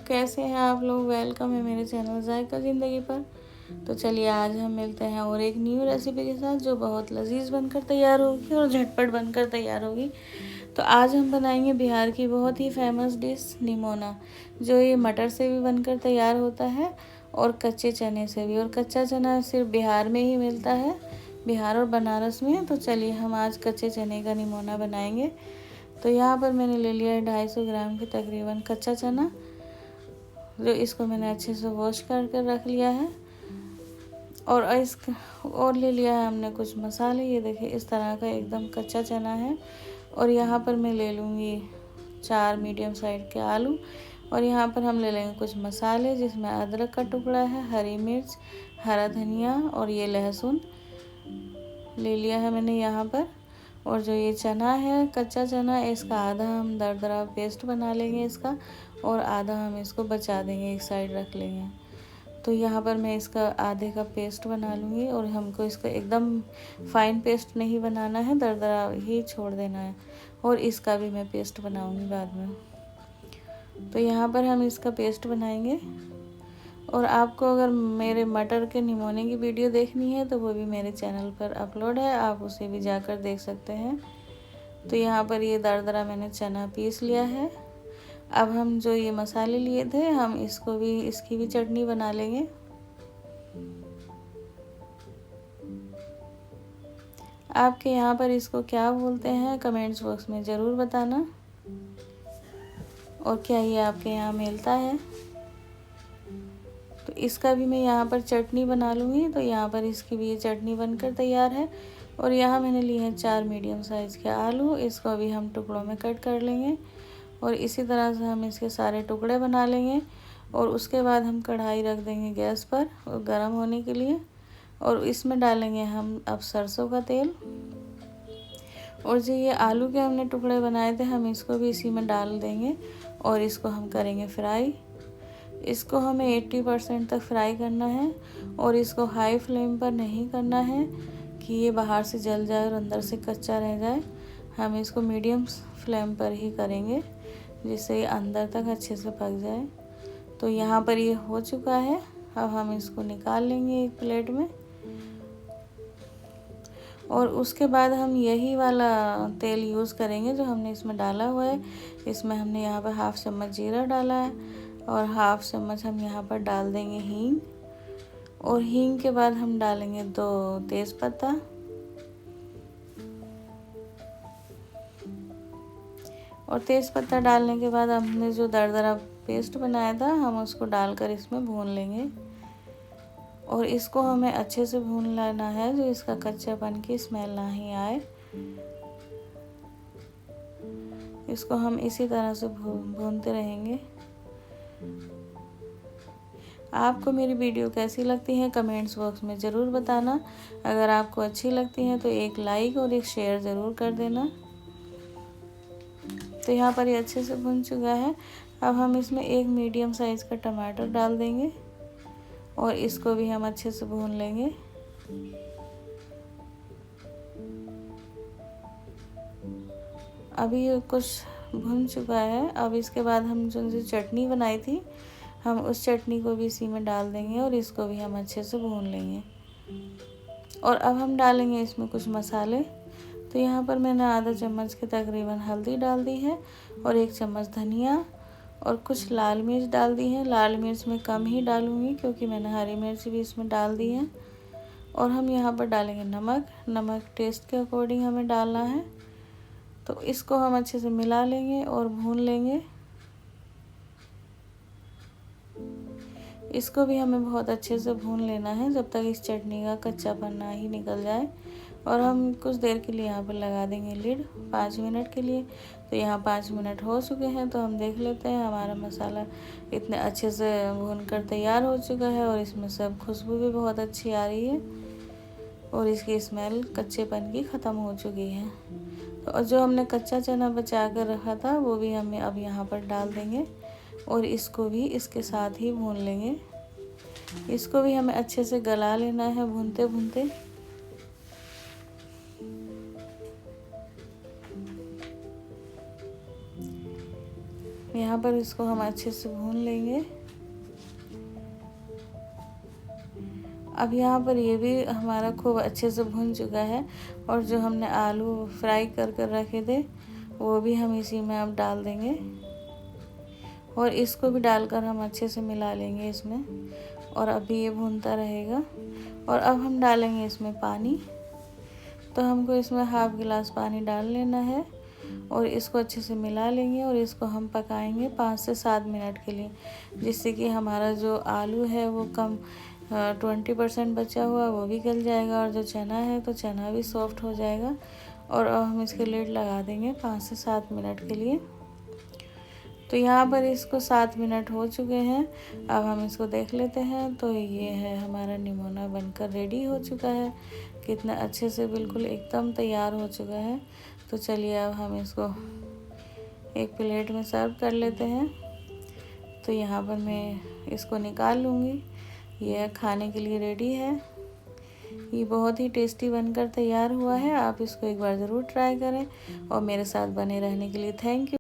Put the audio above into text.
कैसे हैं आप लोग। वेलकम है मेरे चैनल जायका ज़िंदगी पर। तो चलिए आज हम मिलते हैं और एक न्यू रेसिपी के साथ जो बहुत लजीज बनकर तैयार होगी और झटपट बनकर तैयार होगी। तो आज हम बनाएंगे बिहार की बहुत ही फेमस डिश निमोना, जो ये मटर से भी बनकर तैयार होता है और कच्चे चने से भी। और कच्चा चना सिर्फ बिहार में ही मिलता है, बिहार और बनारस में। तो चलिए हम आज कच्चे चने का निमोना बनाएंगे। तो यहाँ पर मैंने ले लिया है 250 ग्राम के तकरीबन कच्चा चना, जो इसको मैंने अच्छे से वॉश कर रख लिया है। और ले लिया है हमने कुछ मसाले। ये देखिए इस तरह का एकदम कच्चा चना है। और यहाँ पर मैं ले लूँगी 4 मीडियम साइज के आलू। और यहाँ पर हम ले लेंगे कुछ मसाले, जिसमें अदरक का टुकड़ा है, हरी मिर्च, हरा धनिया और ये लहसुन ले लिया है मैंने यहाँ पर। और जो ये चना है, कच्चा चना, इसका आधा हम दरदरा पेस्ट बना लेंगे इसका, और आधा हम इसको बचा देंगे, एक साइड रख लेंगे। तो यहाँ पर मैं इसका आधे का पेस्ट बना लूँगी। और हमको इसका एकदम फाइन पेस्ट नहीं बनाना है, दरदरा ही छोड़ देना है। और इसका भी मैं पेस्ट बनाऊँगी बाद में। तो यहाँ पर हम इसका पेस्ट बनाएंगे। और आपको अगर मेरे मटर के निमोने की वीडियो देखनी है तो वो भी मेरे चैनल पर अपलोड है, आप उसे भी जाकर देख सकते हैं। तो यहाँ पर ये दरदरा मैंने चना पीस लिया है। अब हम जो ये मसाले लिए थे, हम इसकी भी चटनी बना लेंगे। आपके यहाँ पर इसको क्या बोलते हैं कमेंट्स बॉक्स में ज़रूर बताना। और क्या ये आपके यहाँ मिलता है। तो इसका भी मैं यहाँ पर चटनी बना लूँगी। तो यहाँ पर इसकी भी ये चटनी बनकर तैयार है। और यहाँ मैंने लिए हैं 4 मीडियम साइज़ के आलू, इसको भी हम टुकड़ों में कट कर लेंगे। और इसी तरह से हम इसके सारे टुकड़े बना लेंगे। और उसके बाद हम कढ़ाई रख देंगे गैस पर गर्म होने के लिए। और इसमें डालेंगे हम अब सरसों का तेल। और जो ये आलू के हमने टुकड़े बनाए थे, हम इसको भी इसी में डाल देंगे और इसको हम करेंगे फ्राई। इसको हमें 80% तक फ्राई करना है। और इसको हाई फ्लेम पर नहीं करना है कि ये बाहर से जल जाए और अंदर से कच्चा रह जाए। हम इसको मीडियम फ्लेम पर ही करेंगे, जिससे ये अंदर तक अच्छे से पक जाए। तो यहाँ पर ये हो चुका है। अब हम इसको निकाल लेंगे एक प्लेट में। और उसके बाद हम यही वाला तेल यूज़ करेंगे जो हमने इसमें डाला हुआ है। इसमें हमने यहाँ पर 1/2 चम्मच जीरा डाला है और 1/2 चम्मच हम यहाँ पर डाल देंगे हींग। और हींग के बाद हम डालेंगे 2 तेज़पत्ता। और तेज़पत्ता डालने के बाद हमने जो दरदरा पेस्ट बनाया था, हम उसको डालकर इसमें भून लेंगे। और इसको हमें अच्छे से भून लेना है, जो इसका कच्चापन की स्मेल ना ही आए। इसको हम इसी तरह से भूनते रहेंगे। आपको मेरी वीडियो कैसी लगती है कमेंट्स बॉक्स में ज़रूर बताना। अगर आपको अच्छी लगती है तो एक लाइक और एक शेयर ज़रूर कर देना। तो यहाँ पर ये अच्छे से भुन चुका है। अब हम इसमें एक मीडियम साइज़ का टमाटर डाल देंगे और इसको भी हम अच्छे से भून लेंगे। अभी ये कुछ भुन चुका है। अब इसके बाद हम जो चटनी बनाई थी, हम उस चटनी को भी इसी में डाल देंगे और इसको भी हम अच्छे से भून लेंगे। और अब हम डालेंगे इसमें कुछ मसाले। तो यहाँ पर मैंने आधा चम्मच के तकरीबन हल्दी डाल दी है और 1 चम्मच धनिया और कुछ लाल मिर्च डाल दी है। लाल मिर्च मैं कम ही डालूँगी क्योंकि मैंने हरी मिर्च भी इसमें डाल दी है। और हम यहाँ पर डालेंगे नमक टेस्ट के अकॉर्डिंग हमें डालना है। तो इसको हम अच्छे से मिला लेंगे और भून लेंगे। इसको भी हमें बहुत अच्छे से भून लेना है जब तक इस चटनी का कच्चापन ना ही निकल जाए। और हम कुछ देर के लिए यहाँ पर लगा देंगे लिड 5 मिनट के लिए। तो यहाँ 5 मिनट हो चुके हैं। तो हम देख लेते हैं हमारा मसाला इतने अच्छे से भून कर तैयार हो चुका है। और इसमें सब खुशबू भी बहुत अच्छी आ रही है और इसकी स्मेल कच्चेपन की ख़त्म हो चुकी है। तो जो हमने कच्चा चना बचा कर रखा था, वो भी हमें अब यहाँ पर डाल देंगे और इसको भी इसके साथ ही भून लेंगे। इसको भी हमें अच्छे से गला लेना है भूनते भूनते। यहाँ पर इसको हम अच्छे से भून लेंगे। अब यहाँ पर ये भी हमारा खूब अच्छे से भुन चुका है और जो हमने आलू फ्राई कर कर रखे थे वो भी हम इसी में अब डाल देंगे और इसको भी डालकर हम अच्छे से मिला लेंगे इसमें। और अभी ये भूनता रहेगा। और अब हम डालेंगे इसमें पानी। तो हमको इसमें हाफ गिलास पानी डाल लेना है और इसको अच्छे से मिला लेंगे और इसको हम पकाएंगे 5 से 7 मिनट के लिए, जिससे कि हमारा जो आलू है वो 20% बचा हुआ वो भी गल जाएगा और जो चना है तो चना भी सॉफ्ट हो जाएगा। और अब हम इसके लिड लगा देंगे 5 से 7 मिनट के लिए। तो यहाँ पर इसको 7 मिनट हो चुके हैं। अब हम इसको देख लेते हैं। तो ये है हमारा निमोना बनकर रेडी हो चुका है। कितना अच्छे से बिल्कुल एकदम तैयार हो चुका है। तो चलिए अब हम इसको एक प्लेट में सर्व कर लेते हैं। तो यहाँ पर मैं इसको निकाल लूँगी। यह खाने के लिए रेडी है। ये बहुत ही टेस्टी बनकर तैयार हुआ है। आप इसको एक बार ज़रूर ट्राई करें और मेरे साथ बने रहने के लिए थैंक यू।